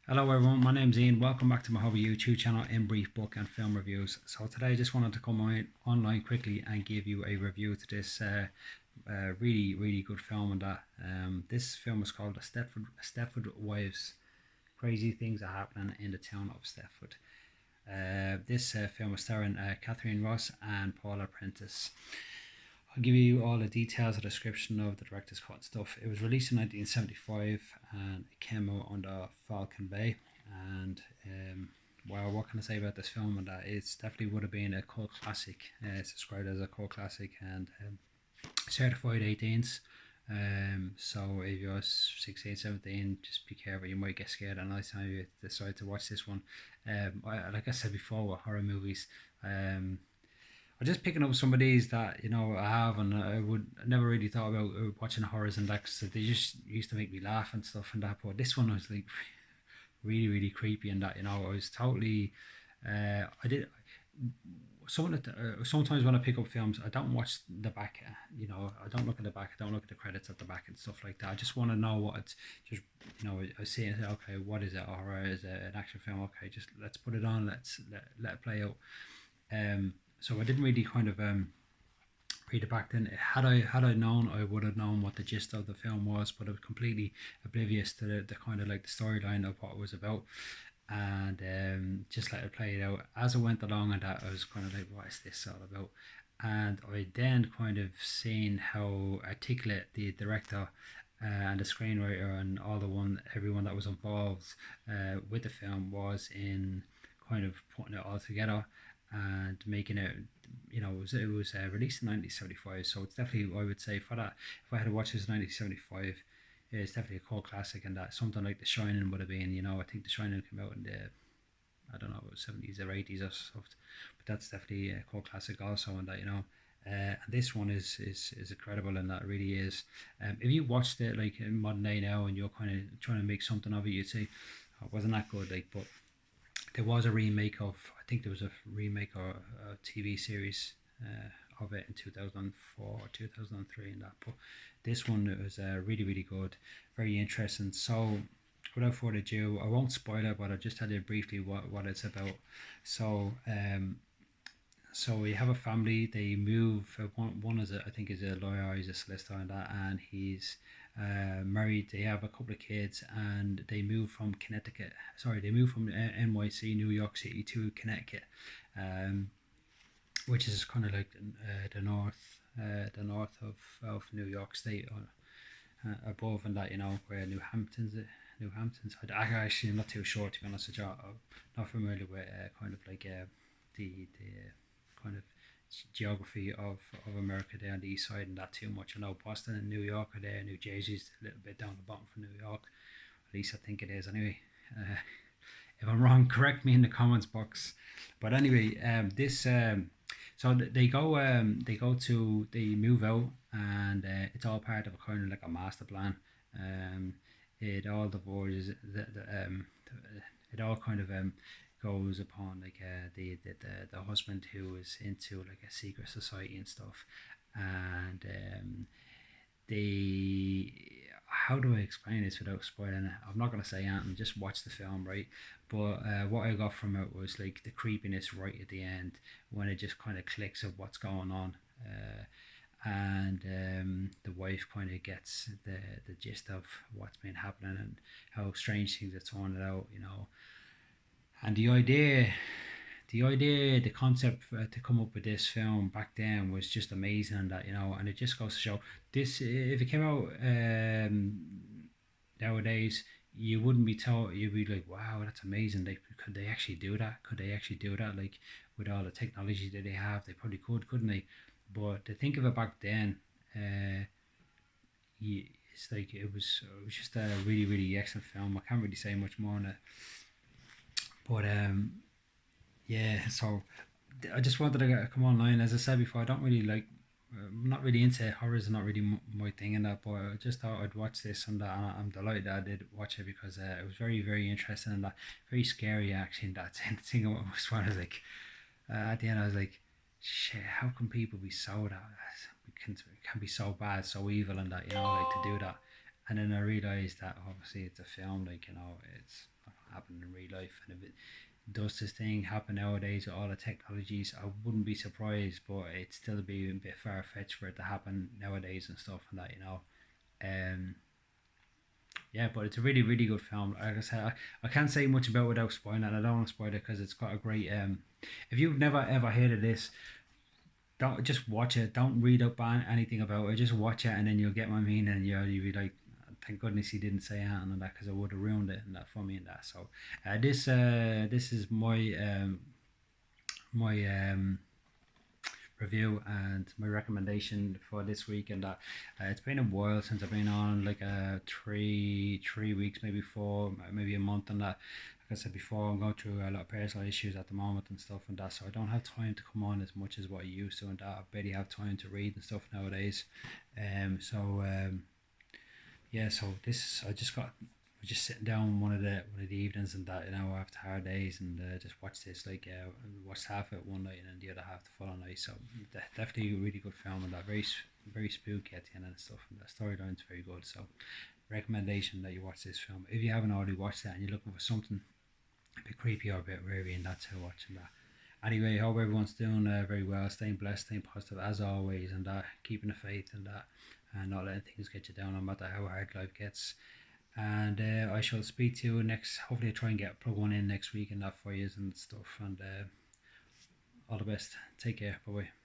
Hello everyone, my name's Ian. Welcome back to my hobby YouTube channel, In Brief Book and Film Reviews. So today I just wanted to come online quickly and give you a review to this really good film. And that this film is called Stepford Wives. Crazy things are happening in the town of Stepford. This film is starring Catherine Ross and Paula Prentice. I'll give you all the details, the description of the director's cut and stuff. It was released in 1975 and it came out under Falcon Bay. And well, what can I say about this film? And that it's definitely would have been a cult classic. It's described as a cult classic and certified 18s. So if you're 16, 17, just be careful. You might get scared at night time you decide to watch this one. Like I said before, with horror movies, I'm just picking up some of these that I have, and I never really thought about watching horrors and that, 'cause they just used to make me laugh and stuff and that. But this one was like really creepy, and that I was totally. I did. Sometimes when I pick up films, I don't watch the back. I don't look at the back. I don't look at the credits at the back and stuff like that. I just want to know what it's just. I see it. Okay, what is it? Horror? Is it an action film? Okay, just let's put it on. Let it play out. So I didn't really kind of read it back then. Had I known, I would have known what the gist of the film was, but I was completely oblivious to the kind of like the storyline of what it was about, and just let it play it out as I went along. And that I was kind of like, what is this all about? And I then kind of seen how articulate the director and the screenwriter and everyone that was involved with the film was in kind of putting it all together and making it. It was released in 1975, so it's definitely, I would say, for that, if I had to watch this in 1975, it's definitely a cult classic. And that something like The Shining would have been. I think The Shining came out in the, I don't know, 70s or 80s or stuff, but that's definitely a cult classic also. And that and this one is incredible, and that really is. If you watched it like in modern day now and you're kind of trying to make something of it, you'd say, oh, it wasn't that good. Like, but there was a remake of, I think there was a remake or a TV series of it in 2004 or 2003 and that. But this one was really good, very interesting. So without further ado, I won't spoil it, but I'll just tell you briefly what it's about. So so you have a family. They move. One is I think is a lawyer. He's a solicitor and that, and he's married. They have a couple of kids, and they move from Connecticut. Sorry, they move from NYC, New York City, to Connecticut, um, which is kind of like the north of New York State, above, and that where New Hamptons. Actually, I'm not too sure, to be honest with you. I'm not familiar with kind of like the kind of geography of America there on the east side and that too much. I know Boston and New York are there. New Jersey's a little bit down the bottom from New York. At least I think it is. Anyway, if I'm wrong, correct me in the comments box. But anyway, this so they move out, and it's all part of a kind of like a master plan. It all divorces it all kind of goes upon like the husband who is into like a secret society and stuff, and they, how do I explain this without spoiling it? I'm not gonna say anything. Just watch the film, right? But what I got from it was like the creepiness right at the end when it just kind of clicks of what's going on. And the wife kind of gets the gist of what's been happening and how strange things are turning out. And the concept to come up with this film back then was just amazing, and that and it just goes to show this. If it came out nowadays, you wouldn't be told. You'd be like, "Wow, that's amazing! Could they actually do that? Could they actually do that? Like with all the technology that they have, they probably could, couldn't they?" But to think of it back then, uh, it's like it was just a really excellent film. I can't really say much more on it, but yeah. So I just wanted to come online. As I said before, I don't really like. I'm not really into horrors. Not really my thing in that. But I just thought I'd watch this, and that, and I'm delighted that I did watch it because it was very interesting and that very scary actually. And that the thing was one was like at the end I was like, shit, how can people be so that can be so bad, so evil, and that like to do that. And then I realized that obviously it's a film, like it's not happen in real life. And if it does this thing happen nowadays with all the technologies, I wouldn't be surprised, but it'd still be a bit far fetched for it to happen nowadays and stuff and that, you know. Um, yeah, but it's a really, really good film. Like I said, I can't say much about it without spoiling it, and I don't want to spoil it because it's got a great. If you've never ever heard of this, don't just watch it. Don't read up on anything about it. Just watch it, and then you'll get my meaning, and you'll be like, "Thank goodness he didn't say anything on that because I would have ruined it and that for me and that." So, this is my review and my recommendation for this week. And that it's been a while since I've been on, like 3 weeks, maybe 4, maybe a month. And that, like I said before, I'm going through a lot of personal issues at the moment and stuff and that, so I don't have time to come on as much as what I used to, and that I barely have time to read and stuff nowadays. Yeah, so this I just got just sitting down one of the evenings and that, you know, after hard days, and just watch this, like watched half of it one night and then the other half the following night. So definitely a really good film, and that very spooky at the end and stuff, and the storyline's very good. So recommendation that you watch this film if you haven't already watched that and you're looking for something a bit creepy or a bit weary, and that's how watching that. Anyway, hope everyone's doing very well, staying blessed, staying positive as always, and keeping the faith and that, and not letting things get you down no matter how hard life gets. And I shall speak to you next. Hopefully, I try and get plug one in next week and that for you and stuff. And all the best. Take care. Bye bye.